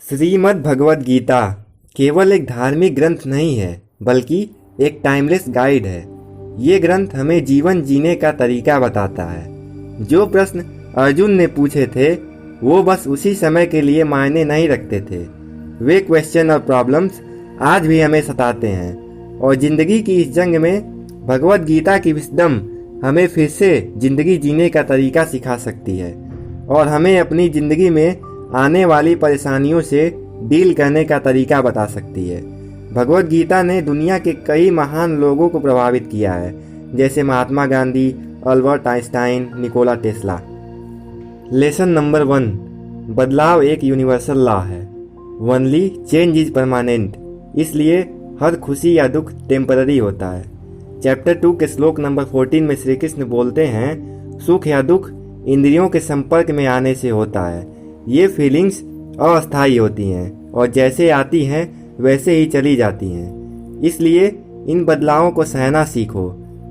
श्रीमद् भगवद गीता केवल एक धार्मिक ग्रंथ नहीं है बल्कि एक टाइमलेस गाइड है। ये ग्रंथ हमें जीवन जीने का तरीका बताता है। जो प्रश्न अर्जुन ने पूछे थे वो बस उसी समय के लिए मायने नहीं रखते थे। वे क्वेश्चन और प्रॉब्लम्स आज भी हमें सताते हैं और जिंदगी की इस जंग में भगवद गीता की विस्डम हमें फिर से जिंदगी जीने का तरीका सिखा सकती है और हमें अपनी जिंदगी में आने वाली परेशानियों से डील करने का तरीका बता सकती है। भगवद गीता ने दुनिया के कई महान लोगों को प्रभावित किया है, जैसे Mahatma Gandhi, Albert Einstein, Nikola Tesla. Lesson number 1, बदलाव एक यूनिवर्सल लॉ है। ओनली चेंज इज परमानेंट, इसलिए हर खुशी या दुख टेम्पररी होता है। चैप्टर 2 के श्लोक नंबर 14 में श्री कृष्ण बोलते हैं, सुख या दुख इंद्रियों के संपर्क में आने से होता है। ये फीलिंग्स अस्थायी होती हैं और जैसे आती हैं वैसे ही चली जाती हैं। इसलिए इन बदलावों को सहना सीखो।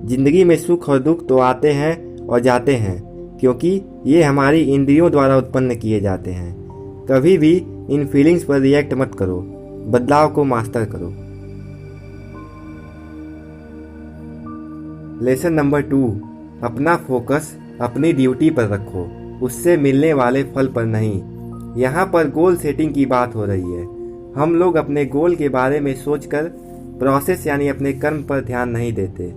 जिंदगी में सुख और दुख तो आते हैं और जाते हैं क्योंकि ये हमारी इंद्रियों द्वारा उत्पन्न किए जाते हैं। कभी भी इन फीलिंग्स पर रिएक्ट मत करो, बदलाव को मास्टर करो। लेसन नंबर 2, अपना फोकस अपनी ड्यूटी पर रखो, उससे मिलने वाले फल पर नहीं। यहाँ पर गोल सेटिंग की बात हो रही है। हम लोग अपने गोल के बारे में सोचकर प्रोसेस यानी अपने कर्म पर ध्यान नहीं देते।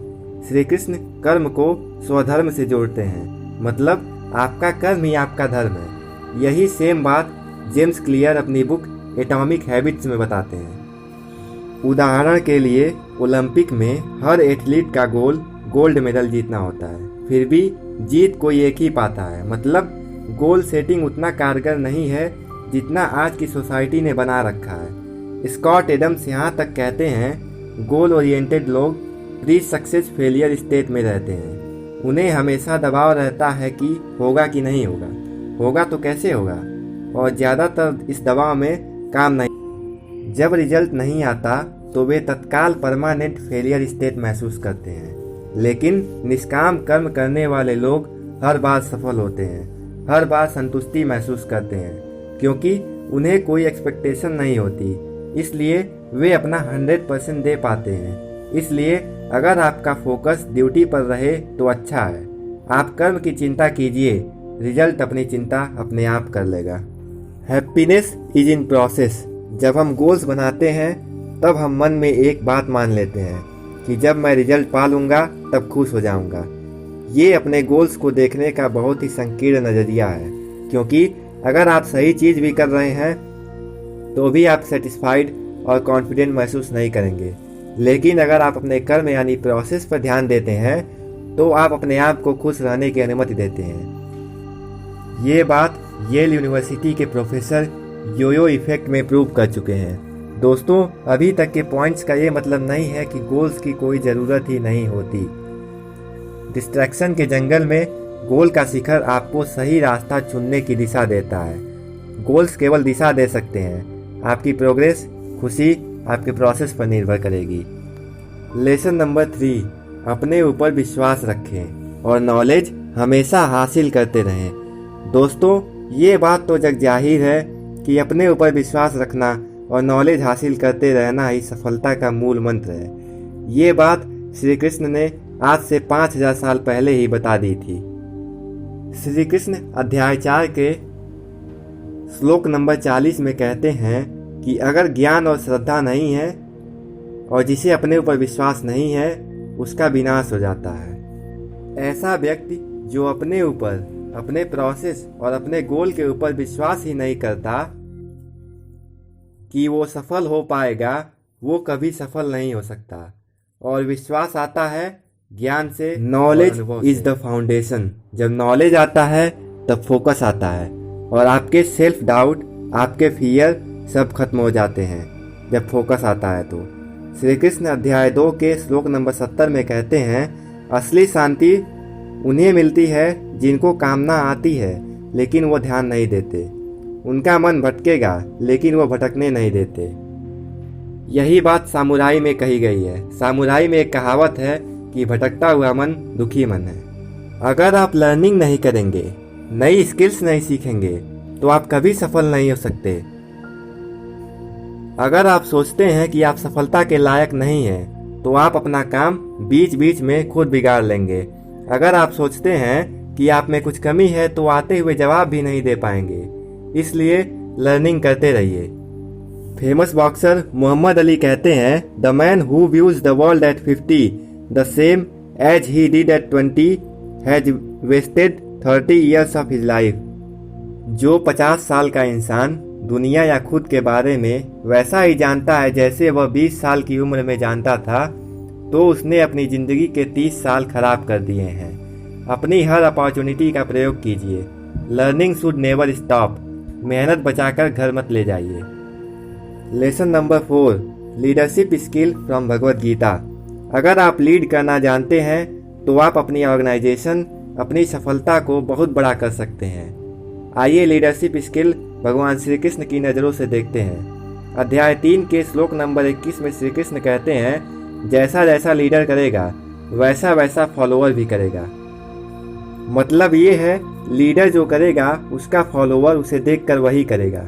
श्री कृष्ण कर्म को स्वधर्म से जोड़ते हैं, मतलब आपका कर्म ही आपका धर्म है। यही सेम बात जेम्स क्लियर अपनी बुक एटॉमिक हैबिट्स में बताते हैं। उदाहरण के लिए ओलंपिक में हर एथलीट का गोल गोल्ड मेडल जीतना होता है, फिर भी जीत कोई एक ही पाता है। मतलब गोल सेटिंग उतना कारगर नहीं है जितना आज की सोसाइटी ने बना रखा है। स्कॉट एडम्स यहाँ तक कहते हैं, गोल ओरिएंटेड लोग प्री सक्सेस फेलियर स्टेट में रहते हैं। उन्हें हमेशा दबाव रहता है कि होगा कि नहीं होगा, होगा तो कैसे होगा, और ज़्यादातर इस दबाव में काम नहीं। जब रिजल्ट नहीं आता तो वे तत्काल परमानेंट फेलियर स्टेट महसूस करते हैं। लेकिन निष्काम कर्म करने वाले लोग हर बार सफल होते हैं, हर बार संतुष्टि महसूस करते हैं, क्योंकि उन्हें कोई एक्सपेक्टेशन नहीं होती, इसलिए वे अपना 100% दे पाते हैं। इसलिए अगर आपका फोकस ड्यूटी पर रहे तो अच्छा है। आप कर्म की चिंता कीजिए, रिजल्ट अपनी चिंता अपने आप कर लेगा। Happiness is in process. जब हम गोल्स बनाते हैं तब हम मन में एक बात मान लेते हैं कि जब मैं रिजल्ट पा लूँगा तब खुश हो जाऊँगा। ये अपने गोल्स को देखने का बहुत ही संकीर्ण नज़रिया है, क्योंकि अगर आप सही चीज़ भी कर रहे हैं तो भी आप सेटिस्फाइड और कॉन्फिडेंट महसूस नहीं करेंगे। लेकिन अगर आप अपने कर्म यानी प्रोसेस पर ध्यान देते हैं तो आप अपने आप को खुश रहने की अनुमति देते हैं। ये बात येल यूनिवर्सिटी के प्रोफेसर योयो इफेक्ट में प्रूव कर चुके हैं। दोस्तों, अभी तक के पॉइंट्स का ये मतलब नहीं है कि गोल्स की कोई ज़रूरत ही नहीं होती। डिस्ट्रैक्शन के जंगल में गोल का शिखर आपको सही रास्ता चुनने की दिशा देता है। गोल्स केवल दिशा दे सकते हैं, आपकी प्रोग्रेस, खुशी आपके प्रोसेस पर निर्भर करेगी। लेसन नंबर 3, अपने ऊपर विश्वास रखें और नॉलेज हमेशा हासिल करते रहें। दोस्तों, ये बात तो जग जाहिर है कि अपने ऊपर विश्वास रखना और नॉलेज हासिल करते रहना ही सफलता का मूल मंत्र है। ये बात श्री कृष्ण ने आज से 5000 साल पहले ही बता दी थी। श्री कृष्ण अध्याय 4 के श्लोक नंबर 40 में कहते हैं कि अगर ज्ञान और श्रद्धा नहीं है और जिसे अपने ऊपर विश्वास नहीं है उसका विनाश हो जाता है। ऐसा व्यक्ति जो अपने ऊपर, अपने प्रोसेस और अपने गोल के ऊपर विश्वास ही नहीं करता कि वो सफल हो पाएगा, वो कभी सफल नहीं हो सकता। और विश्वास आता है ज्ञान से। Knowledge is the foundation. जब नॉलेज आता है तब फोकस आता है और आपके सेल्फ डाउट, आपके फियर सब खत्म हो जाते हैं जब फोकस आता है। तो श्री कृष्ण अध्याय 2 के श्लोक नंबर 70 में कहते हैं, असली शांति उन्हें मिलती है जिनको कामना आती है लेकिन वो ध्यान नहीं देते। उनका मन भटकेगा लेकिन वो भटकने नहीं देते। यही बात सामुराई में कही गई है। सामुराई में एक कहावत है कि भटकता हुआ मन दुखी मन है। अगर आप लर्निंग नहीं करेंगे, नई स्किल्स नहीं सीखेंगे तो आप कभी सफल नहीं हो सकते। अगर आप सोचते हैं कि आप सफलता के लायक नहीं हैं, तो आप अपना काम बीच बीच में खुद बिगाड़ लेंगे। अगर आप सोचते हैं कि आप में कुछ कमी है, तो आते हुए जवाब भी नहीं दे पाएंगे। इसलिए लर्निंग करते रहिए। फेमस बॉक्सर मोहम्मद अली कहते हैं, the man who views the world at 50 the same as he did at 20 has wasted 30 years of his life. जो 50 साल का इंसान दुनिया या खुद के बारे में वैसा ही जानता है जैसे वह 20 साल की उम्र में जानता था, तो उसने अपनी ज़िंदगी के 30 साल खराब कर दिए हैं। अपनी हर अपॉर्चुनिटी का प्रयोग कीजिए। Learning should never stop. मेहनत बचाकर घर मत ले जाइए। Lesson number 4, leadership skill from Bhagavad Gita. अगर आप लीड करना जानते हैं, तो आप अपनी ऑर्गेनाइजेशन, अपनी सफलता को बहुत बड़ा कर सकते हैं। आइए लीडरशिप स्किल भगवान श्री कृष्ण की नज़रों से देखते हैं। अध्याय 3 के श्लोक नंबर 21 में श्री कृष्ण कहते हैं, जैसा जैसा लीडर करेगा वैसा वैसा फॉलोअर भी करेगा। मतलब ये है, लीडर जो करेगा उसका फॉलोअर उसे देखकर वही करेगा।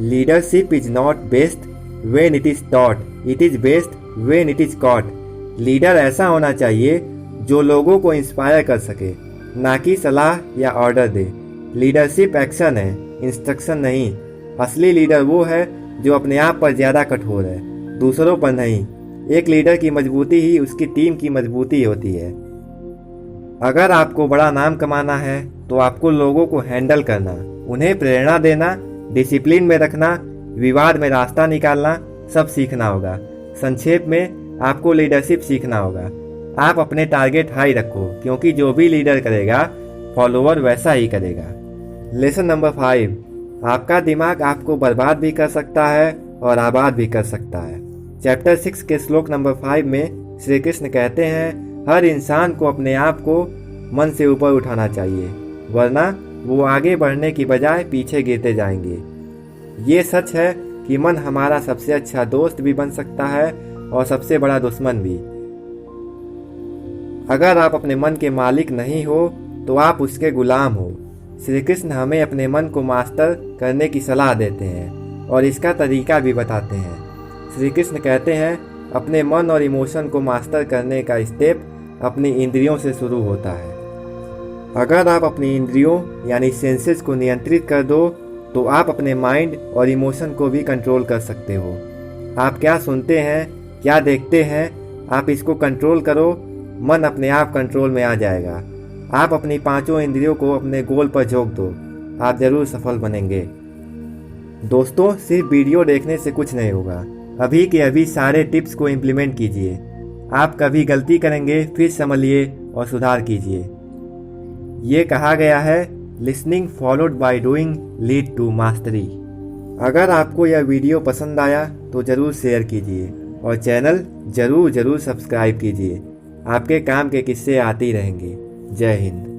Leadership is not best when it is taught, it is best when it is caught. Leader ऐसा होना चाहिए जो लोगों को इंस्पायर कर सके, ना कि सलाह या ऑर्डर दे। लीडरशिप एक्शन है, इंस्ट्रक्शन नहीं। असली लीडर वो है जो अपने आप पर ज़्यादा कठोर है, दूसरों पर नहीं। एक लीडर की मजबूती ही उसकी टीम की मजबूती होती है। अगर आपको बड़ा नाम कमाना है, तो आपको लोगों को हैंडल करना, उन्हें प्रेरणा देना, डिसिप्लिन में रखना, विवाद में रास्ता निकालना सब सीखना होगा। संक्षेप में आपको लीडरशिप सीखना होगा। आप अपने टारगेट हाई रखो, क्योंकि जो भी लीडर करेगा फॉलोअर वैसा ही करेगा। लेसन नंबर 5, आपका दिमाग आपको बर्बाद भी कर सकता है और आबाद भी कर सकता है। चैप्टर 6 के श्लोक नंबर 5 में श्री कृष्ण कहते हैं, हर इंसान को अपने आप को मन से ऊपर उठाना चाहिए, वरना वो आगे बढ़ने की बजाय पीछे गिरते जाएंगे। ये सच है कि मन हमारा सबसे अच्छा दोस्त भी बन सकता है और सबसे बड़ा दुश्मन भी। अगर आप अपने मन के मालिक नहीं हो, तो आप उसके गुलाम हो। श्री कृष्ण हमें अपने मन को मास्टर करने की सलाह देते हैं और इसका तरीका भी बताते हैं। श्री कृष्ण कहते हैं, अपने मन और इमोशन को मास्टर करने का स्टेप अपनी इंद्रियों से शुरू होता है। अगर आप अपनी इंद्रियों यानी सेंसेस को नियंत्रित कर दो, तो आप अपने माइंड और इमोशन को भी कंट्रोल कर सकते हो। आप क्या सुनते हैं, क्या देखते हैं, आप इसको कंट्रोल करो, मन अपने आप कंट्रोल में आ जाएगा। आप अपनी 5 इंद्रियों को अपने गोल पर झोंक दो, आप जरूर सफल बनेंगे। दोस्तों, सिर्फ वीडियो देखने से कुछ नहीं होगा। अभी के अभी सारे टिप्स को इम्प्लीमेंट कीजिए। आप कभी गलती करेंगे, फिर संभलिए और सुधार कीजिए। ये कहा गया है, listening followed by doing lead to mastery. अगर आपको यह वीडियो पसंद आया तो ज़रूर शेयर कीजिए और चैनल ज़रूर सब्सक्राइब कीजिए। आपके काम के किस्से आते ही रहेंगे। जय हिंद।